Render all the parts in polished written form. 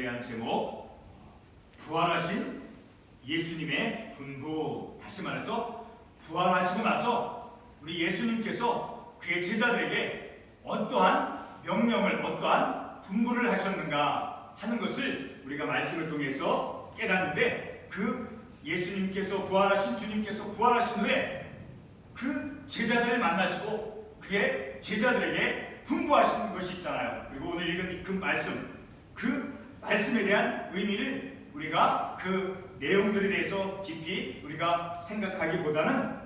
대한 제목, 부활하신 예수님의 분부. 다시 말해서 부활하시고 나서 우리 예수님께서 그의 제자들에게 어떠한 명령을, 어떠한 분부를 하셨는가 하는 것을 우리가 말씀을 통해서 깨닫는데, 그 예수님께서 부활하신 주님께서 부활하신 후에 그 제자들을 만나시고 그의 제자들에게 분부하시는 것이 있잖아요. 그리고 오늘 읽은 그 말씀에 대한 의미를 우리가 그 내용들에 대해서 깊이 우리가 생각하기보다는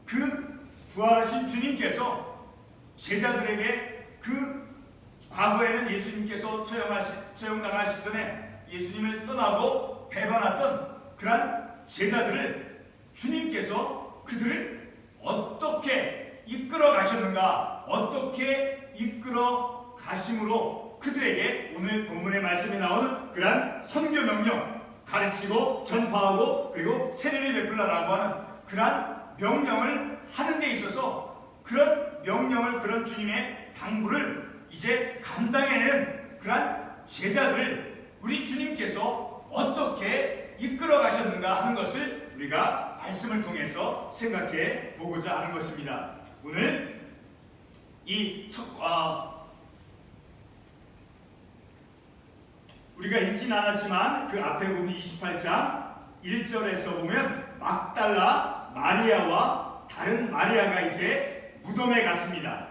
그 부활하신 주님께서 제자들에게 그 과거에는 예수님께서 처형당하시기 전에 예수님을 떠나고 배반했던 그러한 제자들을 주님께서 그들을 어떻게 이끌어 가셨는가, 어떻게 이끌어 가심으로 그들에게 오늘 본문의 말씀에 나오는 그러한 선교 명령, 가르치고 전파하고 그리고 세례를 베풀라라고 하는 그러한 명령을 하는 데 있어서 그런 명령을, 그런 주님의 당부를 이제 감당해내는 그러한 제자들을 우리 주님께서 어떻게 이끌어 가셨는가 하는 것을 우리가 말씀을 통해서 생각해 보고자 하는 것입니다. 오늘 이 우리가 읽진 않았지만 그 앞에 보면 28장 1절에서 보면 막달라 마리아와 다른 마리아가 이제 무덤에 갔습니다.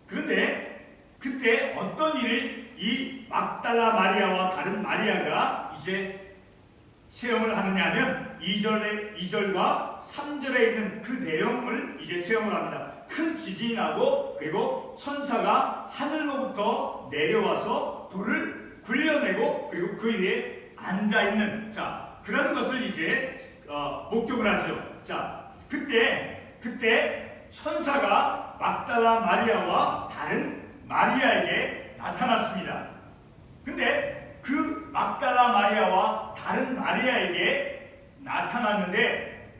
그런데 그때 어떤 일을 이 막달라 마리아와 다른 마리아가 이제 체험을 하느냐 하면 2절과 3절에 있는 그 내용을 이제 체험을 합니다. 큰 지진이 나고 그리고 천사가 하늘로부터 내려와서 돌을 굴려내고 그리고 그 위에 앉아있는 그런 것을 이제 목격을 하죠. 그때 천사가 막달라 마리아와 다른 마리아에게 나타났습니다. 근데 그 막달라 마리아와 다른 마리아에게 나타났는데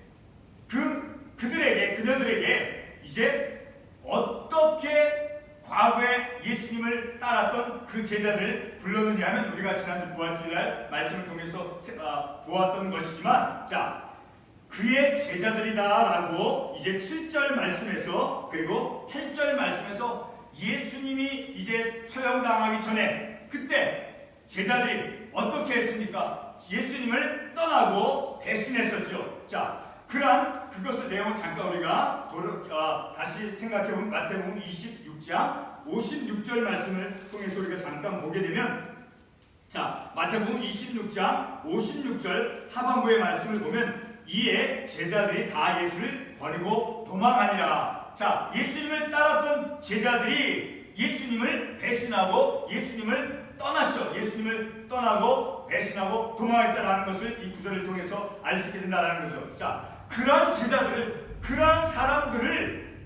그녀들에게 이제 어떻게 과거에 예수님을 따랐던 그 제자들을 불렀느냐 하면 우리가 지난주 부활주일날 말씀을 통해서 보았던 것이지만 그의 제자들이다라고 이제 7절 말씀에서 그리고 8절 말씀에서 예수님이 이제 처형당하기 전에 그때 제자들이 어떻게 했습니까? 예수님을 떠나고 배신했었죠. 그러한 그것을 내용 잠깐 우리가 다시 생각해보면 마태복음 26장 56절 말씀을 통해서 우리가 잠깐 보게 되면 마태복음 26장 56절 하반부의 말씀을 보면 이에 제자들이 다 예수를 버리고 도망하니라. 예수님을 따랐던 제자들이 예수님을 배신하고 예수님을 떠났죠. 예수님을 떠나고 배신하고 도망했다라는 것을 이 구절을 통해서 알 수 있게 된다는 거죠. 그러한 제자들을, 그러한 사람들을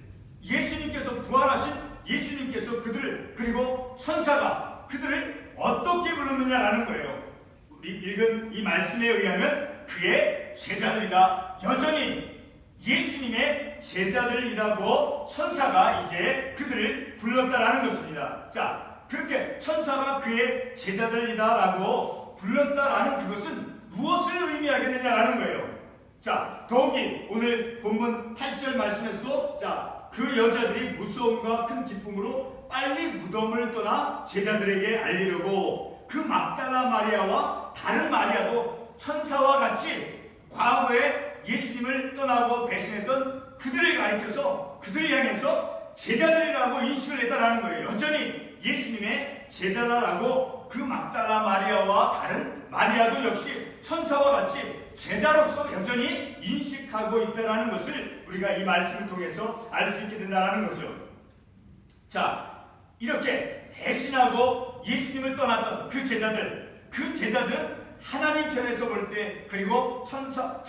예수님께서 부활하신 예수님께서 그들을, 그리고 천사가 그들을 어떻게 불렀느냐라는 거예요. 우리 읽은 이 말씀에 의하면 그의 제자들이다. 여전히 예수님의 제자들이라고 천사가 이제 그들을 불렀다라는 것입니다. 그렇게 천사가 그의 제자들이다라고 불렀다라는 그것은 무엇을 의미하겠느냐라는 거예요. 더욱이 오늘 본문 8절 말씀에서도 그 여자들이 무서움과 큰 기쁨으로 빨리 무덤을 떠나 제자들에게 알리려고 그 막달라 마리아와 다른 마리아도 천사와 같이 과거에 예수님을 떠나고 배신했던 그들을 가리켜서 그들을 향해서 제자들이라고 인식을 했다라는 거예요. 여전히 예수님의 제자라고 그 막달라 마리아와 다른 마리아도 역시 천사와 같이 제자로서 여전히 인식하고 있다라는 것을 우리가 이 말씀을 통해서 알 수 있게 된다는 거죠. 이렇게 배신하고 예수님을 떠났던 그 제자들은 하나님 편에서 볼 때, 그리고 천사와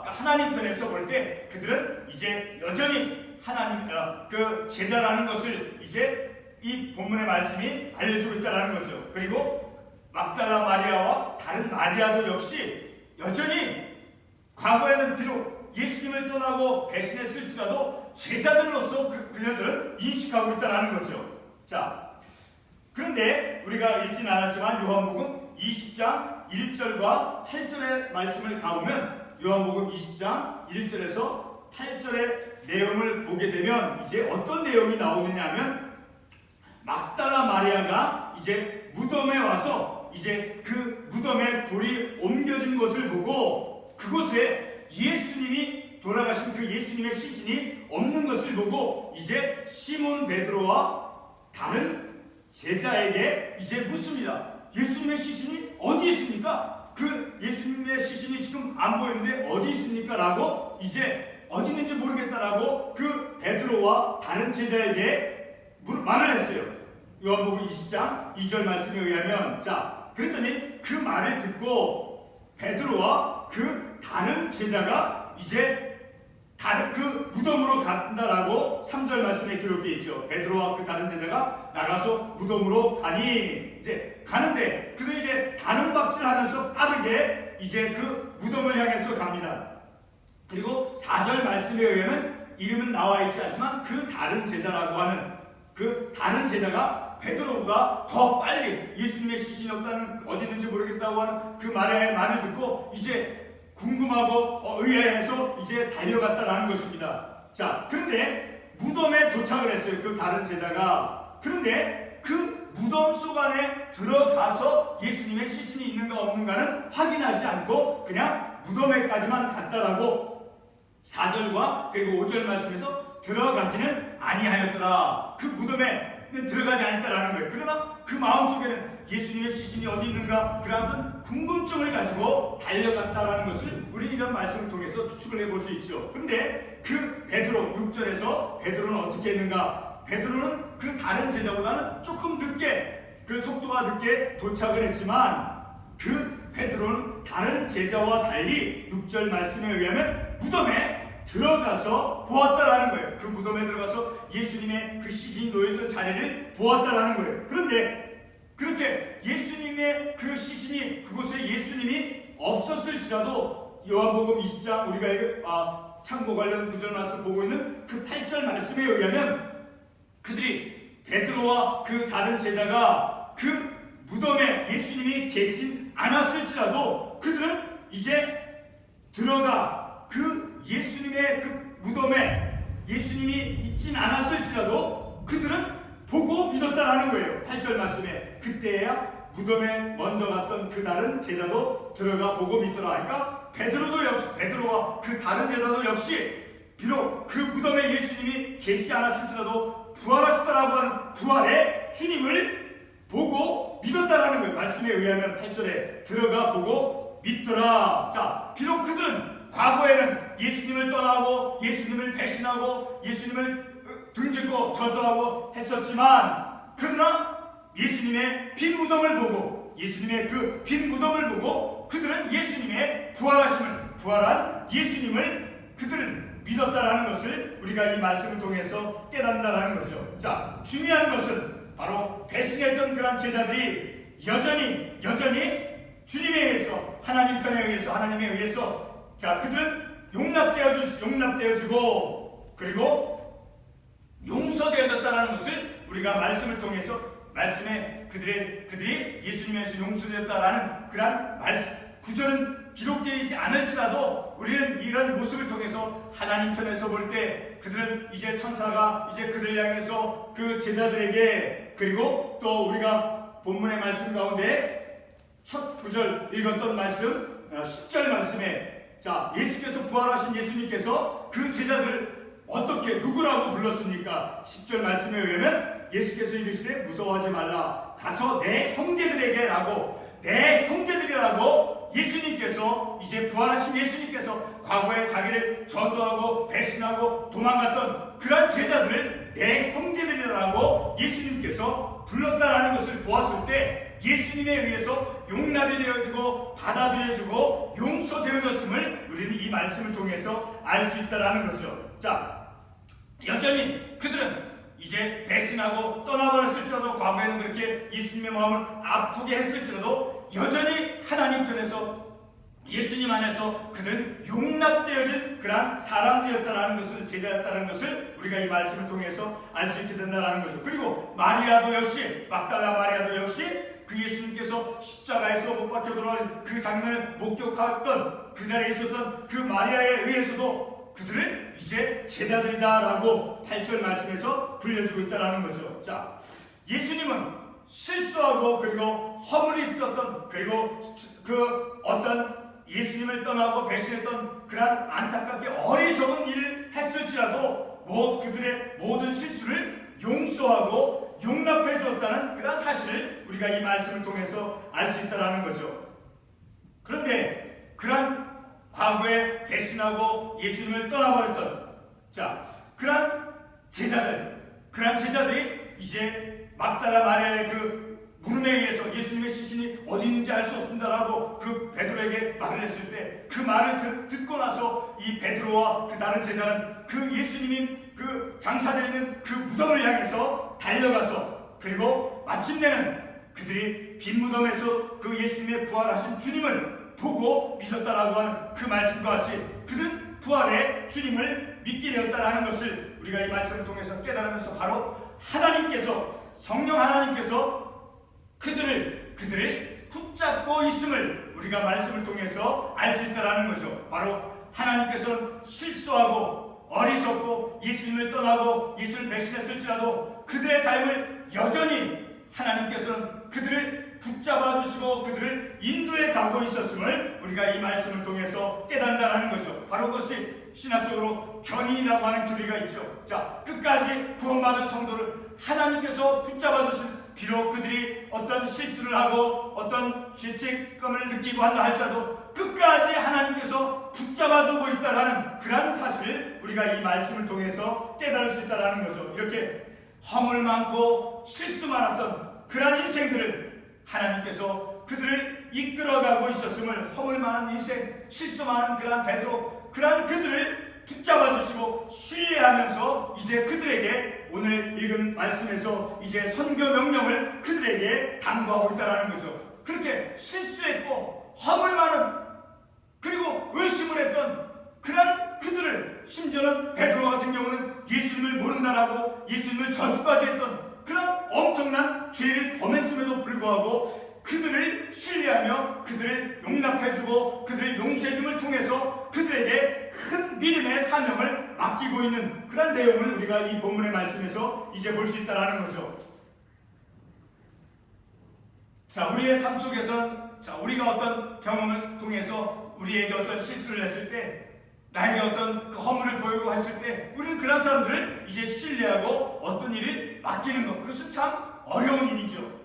하나님 편에서 볼 때 그들은 이제 여전히 하나님 그 제자라는 것을 이제 이 본문의 말씀이 알려주고 있다는 거죠. 그리고 막달라 마리아와 다른 마리아도 역시 여전히 과거에는 비록 예수님을 떠나고 배신했을지라도 제자들로서 그녀들은 인식하고 있다는 거죠. 그런데 우리가 읽진 않았지만 요한복음 20장 1절과 8절의 말씀을 가보면 요한복음 20장 1절에서 8절의 내용을 보게 되면 이제 어떤 내용이 나오느냐 하면 막달라 마리아가 이제 무덤에 와서 이제 그 무덤에 돌이 옮겨진 것을 보고 그곳에 예수님이 돌아가신 그 예수님의 시신이 없는 것을 보고 이제 시몬 베드로와 다른 제자에게 이제 묻습니다. 예수님의 시신이 어디 있습니까? 그 예수님의 시신이 지금 안 보이는데 어디 있습니까? 라고 이제 어디 있는지 모르겠다라고 그 베드로와 다른 제자에게 말을 했어요. 요한복음 20장 2절 말씀에 의하면 자 그랬더니 그 말을 듣고 베드로와 그 다른 제자가 이제 다른 그 무덤으로 간다라고 3절 말씀에 기록되어 있죠. 베드로와 그 다른 제자가 나가서 무덤으로 가니 이제 가는데 그들이 이제 단음박질하면서 빠르게 이제 그 무덤을 향해서 갑니다. 그리고 4절 말씀에 의하면 이름은 나와 있지 않지만 그 다른 제자라고 하는 그 다른 제자가 베드로가 더 빨리 예수님의 시신이 없다는 어디 있는지 모르겠다고 하는 그 말을 듣고 이제 궁금하고 의아해서 이제 달려갔다라는 것입니다. 자, 그런데 무덤에 도착을 했어요. 그 다른 제자가. 그런데 그 무덤 속 안에 들어가서 예수님의 시신이 있는가 없는가는 확인하지 않고 그냥 무덤에까지만 갔다라고 4절과 그리고 5절 말씀에서 들어가지는 아니하였더라. 그 무덤에 들어가지 않았다라는 거예요. 그러나 그 마음속에는 예수님의 시신이 어디 있는가 그런 궁금증을 가지고 달려갔다라는 것을 우리는 이런 말씀을 통해서 추측을 해볼 수 있죠. 그런데 그 베드로 6절에서 베드로는 어떻게 했는가? 베드로는 그 다른 제자보다는 조금 늦게 그 속도가 늦게 도착을 했지만 그 베드로는 다른 제자와 달리 6절 말씀에 의하면 무덤에 들어가서 보았다라는 거예요. 그 무덤에 들어가서 예수님의 그 시신이 놓여있던 자리를 보았다라는 거예요. 그런데 그렇게 예수님의 그 시신이 그곳에 예수님이 없었을지라도 요한복음 20장 우리가 참고 관련 구절 말씀 보고 있는 그 8절 말씀에 의하면 그들이 베드로와 그 다른 제자가 그 무덤에 예수님이 계신 않았을지라도 그들은 이제 들어가 그 예수님의 그 무덤에 예수님이 있진 않았을지라도 그들은 보고 믿었다라는 거예요. 8절 말씀에 그때야 무덤에 먼저 갔던 그 다른 제자도 들어가 보고 믿더라. 그러니까 베드로와 그 다른 제자도 역시 비록 그 무덤에 예수님이 계시지 않았을지라도 부활하셨다라고 하는 부활의 주님을 보고 믿었다라는 거예요. 말씀에 의하면 8절에 들어가 보고 믿더라. 자, 비록 그들은 과거에는 예수님을 떠나고 예수님을 배신하고 예수님을 등지고 저주하고 했었지만 그러나 예수님의 빈 무덤을 보고 예수님의 그 빈 무덤을 보고 그들은 예수님의 부활한 예수님을 그들은 믿었다라는 것을 우리가 이 말씀을 통해서 깨닫는다라는 거죠. 자, 중요한 것은 바로 배신했던 그런 제자들이 여전히 주님에 의해서 하나님 편에 의해서 하나님에 의해서 자 그들은 용납되어지고 그리고 용서되어졌다는 것을 우리가 말씀을 통해서 말씀에 그들이 예수님에서 용서되었다라는 그런 구절은 기록되지 않을지라도 우리는 이런 모습을 통해서 하나님 편에서 볼 때 그들은 이제 천사가 이제 그들 향해서 그 제자들에게 그리고 또 우리가 본문의 말씀 가운데 첫 구절 읽었던 말씀 10절 말씀에 자 예수께서 부활하신 예수님께서 그 제자들을 어떻게 누구라고 불렀습니까? 10절 말씀에 의하면 예수께서 이르시되 무서워하지 말라 가서 내 형제들에게 라고 내 형제들이라고 예수님께서 이제 부활하신 예수님께서 과거에 자기를 저주하고 배신하고 도망갔던 그런 제자들을 내 형제들이라고 예수님께서 불렀다라는 것을 보았을 때 예수님에 의해서 용납이 되어지고 받아들여지고 용서되어졌음을 우리는 이 말씀을 통해서 알 수 있다라는 거죠. 자, 여전히 그들은 이제 배신하고 떠나버렸을지라도 과거에는 그렇게 예수님의 마음을 아프게 했을지라도 여전히 하나님 편에서 예수님 안에서 그들은 용납되어진 그러한 사람들이었다라는 것을, 제자였다는 것을 우리가 이 말씀을 통해서 알 수 있게 된다는 거죠. 그리고 마리아도 역시, 막달라 마리아도 역시 그 예수님께서 십자가에서 못 박혀 돌아가신 그 장면을 목격했던, 그 자리에 있었던 그 마리아에 의해서도 그들을 이제 제자들이다라고 8절 말씀에서 불려주고 있다는 거죠. 자, 예수님은 실수하고 그리고 허물이 있었던, 그리고 그 어떤 예수님을 떠나고 배신했던 그러한 안타깝게 어리석은 일을 했을지라도 그들의 모든 실수를 용서하고 용납해 주었다는 그러한 사실을 우리가 이 말씀을 통해서 알 수 있다는 거죠. 그런데 그러한 과거에 배신하고 예수님을 떠나버렸던 그러한 제자들이 이제 막달라 마리아의 그 물음에 의해서 예수님의 시신이 어디 있는지 알 수 없습니다라고 그 베드로에게 말을 했을 때, 그 말을 듣고 나서 이 베드로와 그 다른 제자는 그 예수님이 그 장사되어 있는 그 무덤을 향해서 달려가서, 그리고 마침내는 그들이 빈 무덤에서 그 예수님의 부활하신 주님을 보고 믿었다라고 하는 그 말씀과 같이 그들은 부활의 주님을 믿게 되었다라는 것을 우리가 이 말씀을 통해서 깨달으면서 바로 성령 하나님께서 그들을 붙잡고 있음을 우리가 말씀을 통해서 알 수 있다는 거죠. 바로 하나님께서는 실수하고 어리석고 예수님을 떠나고 예수를 배신했을지라도 그들의 삶을 여전히 하나님께서는 그들을 붙잡아 주시고 그들을 인도해 가고 있었음을 우리가 이 말씀을 통해서 깨닫는다는 거죠. 바로 그것이 신학적으로 견인이라고 하는 교리가 있죠. 끝까지 구원받은 성도를 하나님께서 붙잡아 주신, 비록 그들이 어떤 실수를 하고 어떤 죄책감을 느끼고 한다 할지라도 끝까지 하나님께서 붙잡아주고 있다는 그런 사실을 우리가 이 말씀을 통해서 깨달을 수 있다는 거죠. 이렇게 허물 많고 실수 많았던 그런 인생들을 하나님께서 그들을 이끌어가고 있었음을, 허물 많은 인생, 실수 많은 그러한 베드로, 그러한 그들을 붙잡아주시고 신뢰하면서 이제 그들에게 오늘 읽은 말씀에서 이제 선교 명령을 그들에게 당부하고 있다는 거죠. 그렇게 실수했고 허물 많은, 그리고 의심을 했던 그런 그들을, 심지어는 베드로 같은 경우는 예수님을 모른다라고 예수님을 저주까지 했던 그런 엄청난 죄를 범했음에도 불구하고 그들을 신뢰하며 그들을 용납해주고 그들을 용서해줌을 통해서 그들에게 큰 믿음의 사명을 맡기고 있는 그런 내용을 우리가 이 본문의 말씀에서 이제 볼 수 있다는 거죠. 우리의 삶 속에서는 우리가 어떤 경험을 통해서 우리에게 어떤 실수를 했을 때, 나에게 어떤 그 허물을 보이고 했을 때 우리는 그런 사람들을 이제 신뢰하고 어떤 일을 맡기는 것, 그것은 참 어려운 일이죠.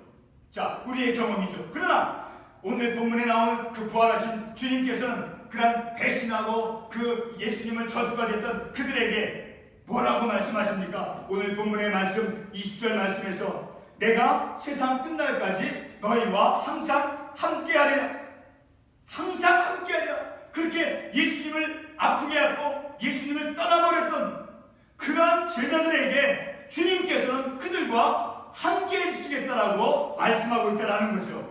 우리의 경험이죠. 그러나 오늘 본문에 나오는 그 부활하신 주님께서는 그런 배신하고 그 예수님을 저주까지 했던 그들에게 뭐라고 말씀하십니까? 오늘 본문의 말씀 20절 말씀에서 내가 세상 끝날까지 너희와 항상 함께하리라. 항상 함께하리라. 그렇게 예수님을 아프게 하고 예수님을 떠나버렸던 그러한 제자들에게 주님께서는 그들과 함께 해주시겠다라고 말씀하고 있다는 거죠.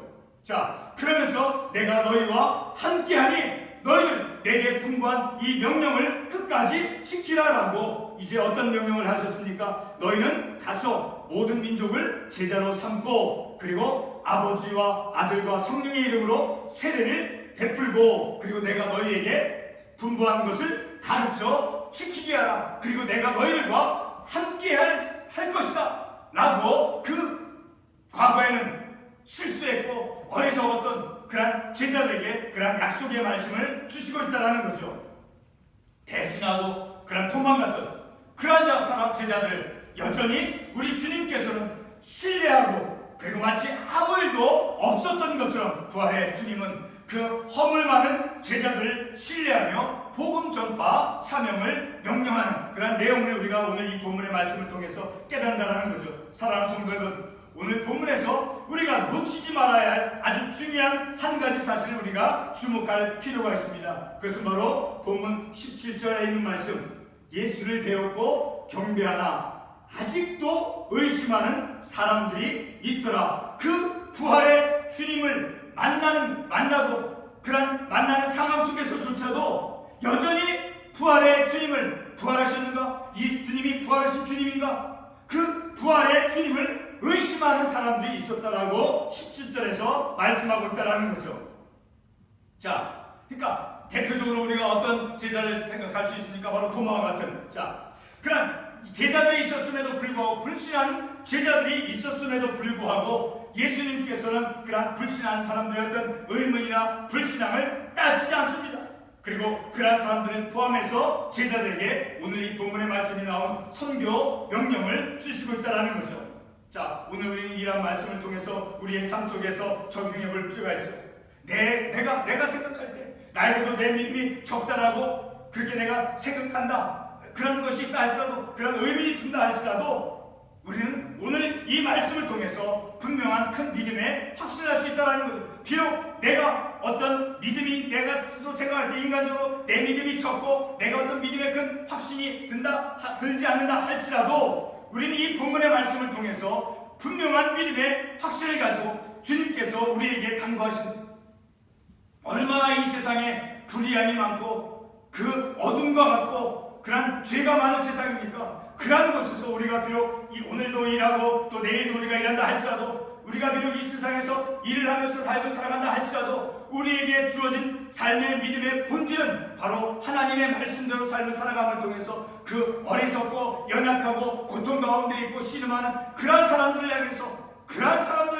그러면서 내가 너희와 함께하니 너희들 내게 분부한 이 명령을 끝까지 지키라라고 이제 어떤 명령을 하셨습니까? 너희는 가서 모든 민족을 제자로 삼고 그리고 아버지와 아들과 성령의 이름으로 세례를 베풀고 그리고 내가 너희에게 분부한 것을 가르쳐 지키게 하라. 그리고 내가 너희들과 함께 할 것이다 라고 그 과거에는 실수했고 어리석었던 그런 제자들에게 그런 약속의 말씀을 주시고 있다는 거죠. 배신하고 그런 도망갔던 그런 사람 제자들을 여전히 우리 주님께서는 신뢰하고 그리고 마치 아무 일도 없었던 것처럼 부활의 주님은 그 허물 많은 제자들을 신뢰하며 복음 전파 사명을 명령하는 그런 내용을 우리가 오늘 이 본문의 말씀을 통해서 깨닫는다는 거죠. 사랑하는 성도 여러분, 오늘 본문에서 우리가 놓치지 말아야 할 아주 중요한 한 가지 사실을 우리가 주목할 필요가 있습니다. 그것은 바로 본문 17절에 있는 말씀, 예수를 배웠고 경배하나 아직도 의심하는 사람들이 있더라. 그 부활의 주님을 만나고 그런 만나는 상황 속에서조차도 여전히 부활의 주님을, 부활하셨는가? 이 주님이 부활하신 주님인가? 그 부활의 주님을 의심하는 사람들이 있었다라고 17절에서 말씀하고 있다라는 거죠. 자, 그러니까 대표적으로 우리가 어떤 제자를 생각할 수 있습니까? 바로 도마와 같은, 자, 그런 제자들이 있었음에도 불구하고, 불신하는 제자들이 있었음에도 불구하고 예수님께서는 그런 불신하는 사람들의 어떤 의문이나 불신앙을 따지지 않습니다. 그리고 그러한 사람들을 포함해서 제자들에게 오늘 이 본문의 말씀이 나온 선교 명령을 주시고 있다는 거죠. 자, 오늘 우리는 이러한 말씀을 통해서 우리의 삶 속에서 적용해 볼 필요가 있어요. 내가 생각할 때 나에게도 내 믿음이 적다라고 그렇게 내가 생각한다, 그런 것이 있다 할지라도, 그런 의미이 든다 할지라도 우리는 오늘 이 말씀을 통해서 분명한 큰 믿음에 확신할 수 있다는 거죠. 비록 내가 어떤 믿음이, 내가 스스로 생각할 때 인간적으로 내 믿음이 적고 내가 어떤 믿음에 큰 확신이 들지 않는다 할지라도 우리는 이 본문의 말씀을 통해서 분명한 믿음의 확신을 가지고 주님께서 우리에게 당부하신, 얼마나 이 세상에 불의함이 많고 그 어둠과 같고 그런 죄가 많은 세상입니까? 그러한 곳에서 우리가 비록 오늘도 일하고 또 내일도 우리가 일한다 할지라도, 우리가 비록 이 세상에서 일을 하면서 삶을 살아간다 할지라도 우리에게 주어진 삶의 믿음의 본질은 바로 하나님의 말씀대로 삶을 살아감을 통해서 그 어리석고 연약하고 고통 가운데 있고 신음하는 그러한 사람들을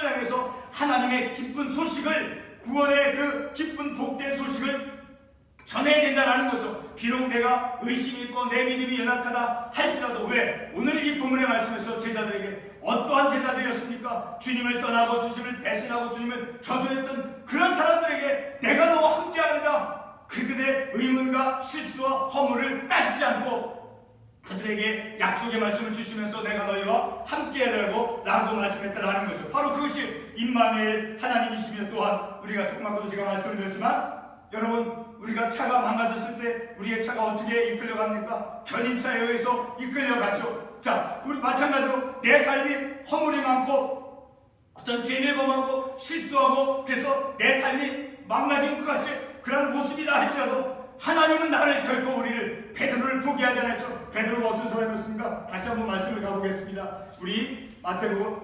향해서 하나님의 기쁜 소식을, 구원의 그 기쁜 복된 소식을 전해야 된다는 거죠. 비록 내가 의심이 있고 내 믿음이 연약하다 할지라도, 왜? 오늘 이 본문의 말씀에서 제자들에게 어떠한 제자들이었습니까? 주님을 떠나고 주님을 배신하고 주님을 저주했던 그런 사람들에게 내가 너와 함께하리라, 그들의 의문과 실수와 허물을 따지지 않고 그들에게 약속의 말씀을 주시면서 내가 너희와 함께하라고 말씀했다라는 거죠. 바로 그것이 임마누엘 하나님이시며, 또한 우리가 조금 아까도 제가 말씀을 드렸지만, 여러분, 우리가 차가 망가졌을 때 우리의 차가 어떻게 이끌려갑니까? 견인차에 의해서 이끌려가죠. 자, 우리 마찬가지로 내 삶이 허물이 많고 어떤 죄를 범하고 실수하고 그래서 내 삶이 망가진 것 같이 그런 모습이다 할지라도 하나님은 나를 결코 우리를, 베드로를 포기하지 않았죠. 베드로가 어떤 사람이었습니까? 다시 한번 말씀을 가보겠습니다. 우리 마태복음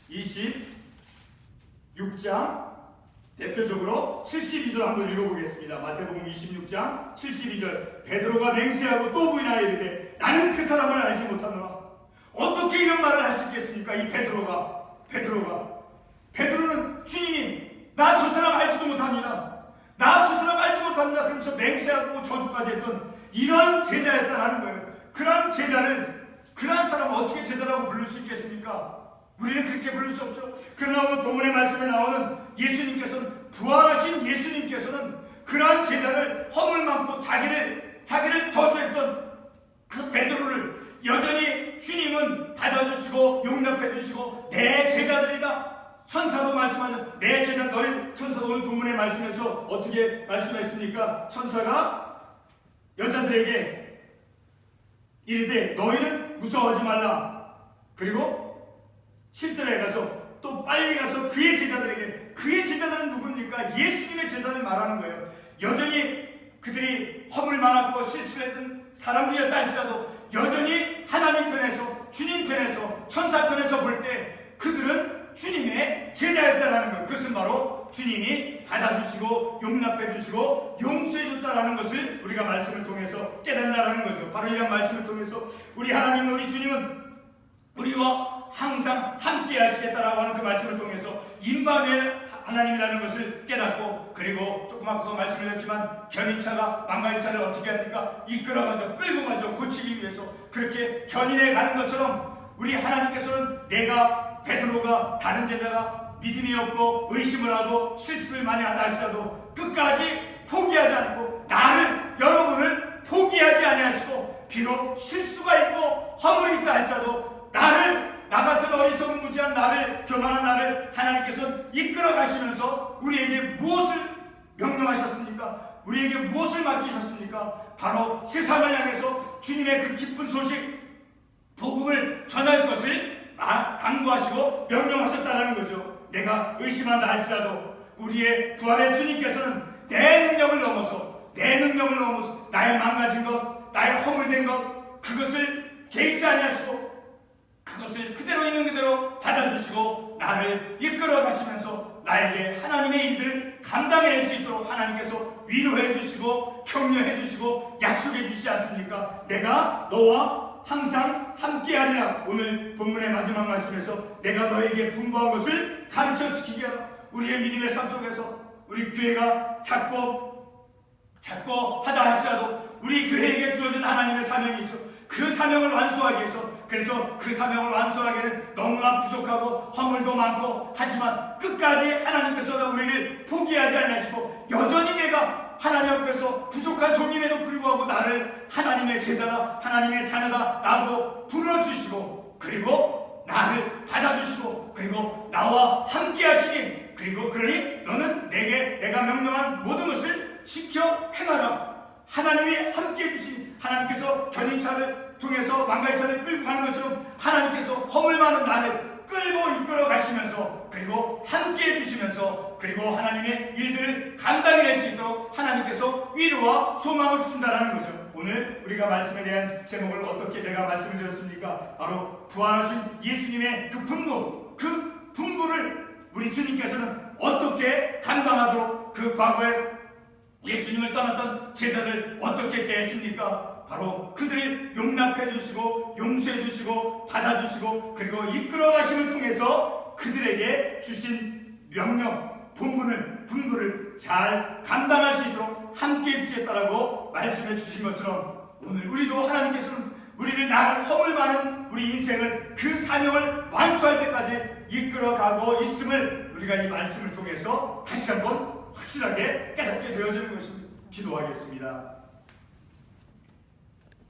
26장 대표적으로 72절 한번 읽어보겠습니다. 마태복음 26장 72절. 베드로가 맹세하고 또 부인하여 이르되 나는 그 사람을 알지 못하노라. 어떻게 이런 말을 할 수 있겠습니까? 이 베드로는 주님이 나 저 사람 알지도 못합니다, 나 저 사람 알지 못합니다 그러면서 맹세하고 저주까지 했던 이런 제자였다라는 거예요. 그런 제자를, 그런 사람을 어떻게 제자라고 부를 수 있겠습니까? 우리는 그렇게 부를 수 없죠. 그러나 오늘 본문의 말씀에 나오는 예수님께서는, 부활하신 예수님께서는 그러한 제자를, 허물 많고 자기를 저주했던 그 베드로를 여전히 주님은 받아주시고 용납해주시고 내 제자들이다. 천사도 말씀하죠. 내 제자, 너희 천사도 오늘 본문의 말씀에서 어떻게 말씀했습니까? 천사가 여자들에게 이르되 너희는 무서워하지 말라. 그리고 7절에 가서 또 빨리 가서 그의 제자들에게, 그의 제자들은 누굽니까? 예수님의 제자를 말하는 거예요. 여전히 그들이 허물 많았고 실수를 했던 사람들이었다 할지라도 여전히 하나님 편에서, 주님 편에서, 천사 편에서 볼 때 그들은 주님의 제자였다라는 거예요. 그것은 바로 주님이 받아주시고 용납해주시고 용서해줬다라는 것을 우리가 말씀을 통해서 깨닫는다는 거죠. 바로 이런 말씀을 통해서 우리 하나님은, 우리 주님은 우리와 항상 함께 하시겠다라고 하는 그 말씀을 통해서 임마누엘 하나님이라는 것을 깨닫고, 그리고 조금 아까도 말씀을 드렸지만 견인차가 망가진 차를 어떻게 합니까? 이끌어가죠. 끌고 가죠. 고치기 위해서. 그렇게 견인해 가는 것처럼 우리 하나님께서는 내가, 베드로가, 다른 제자가 믿음이 없고 의심을 하고 실수를 많이 한다 할지라도 끝까지 포기하지 않고 나를, 여러분을 포기하지 아니하시고, 비록 실수가 있고 허물이 있다 할지라도 나 같은 어리석은 무지한 나를, 교만한 나를 하나님께서 이끌어 가시면서 우리에게 무엇을 명령하셨습니까? 우리에게 무엇을 맡기셨습니까? 바로 세상을 향해서 주님의 그 기쁜 소식, 복음을 전할 것을 당부하시고 명령하셨다는 거죠. 내가 의심한다 할지라도 우리의 부활의 주님께서는 내 능력을 넘어서 나의 망가진 것, 나의 허물된 것, 그것을 개의치 아니하시고 그것을 그대로 있는 그대로 받아주시고 나를 이끌어 가시면서 나에게 하나님의 일들을 감당해낼 수 있도록 하나님께서 위로해 주시고 격려해 주시고 약속해 주시지 않습니까? 내가 너와 항상 함께하리라. 오늘 본문의 마지막 말씀에서 내가 너에게 분부한 것을 가르쳐 지키게 하라. 우리의 믿음의 삶 속에서 우리 교회가 작고 하다 할지라도 우리 교회에게 주어진 하나님의 사명이죠. 그 사명을 완수하기 위해서, 그래서 그 사명을 완수하기에는 너무나 부족하고 허물도 많고, 하지만 끝까지 하나님께서 우리를 포기하지 아니하시고 여전히 내가 하나님 앞에서 부족한 종임에도 불구하고 나를 하나님의 제자다, 하나님의 자녀다 라고 불러주시고, 그리고 나를 받아주시고, 그리고 나와 함께 하시니, 그리고 그러니 너는 내가 명령한 모든 것을 지켜 행하라. 하나님이 함께 해주신, 하나님께서 견인차를 통해서 망가진차를 끌고 가는 것처럼 하나님께서 허물 많은 나를 끌고 이끌어 가시면서, 그리고 함께 해주시면서, 그리고 하나님의 일들을 감당해낼 수 있도록 하나님께서 위로와 소망을 주신다는 거죠. 오늘 우리가 말씀에 대한 제목을 어떻게 제가 말씀을 드렸습니까? 바로 부활하신 예수님의 그 분부를 우리 주님께서는 어떻게 감당하도록, 그 과거에 예수님을 떠났던 제자들 어떻게 대했습니까? 바로 그들을 용납해 주시고 용서해 주시고 받아주시고, 그리고 이끌어 가심을 통해서 그들에게 주신 명령, 분부를 잘 감당할 수 있도록 함께 해주시겠다라고 말씀해 주신 것처럼, 오늘 우리도 하나님께서는 우리를 나를 허물 많은 우리 인생을, 그 사명을 완수할 때까지 이끌어 가고 있음을 우리가 이 말씀을 통해서 다시 한번 확실하게 깨닫게 되어지는 것입니다. 기도하겠습니다.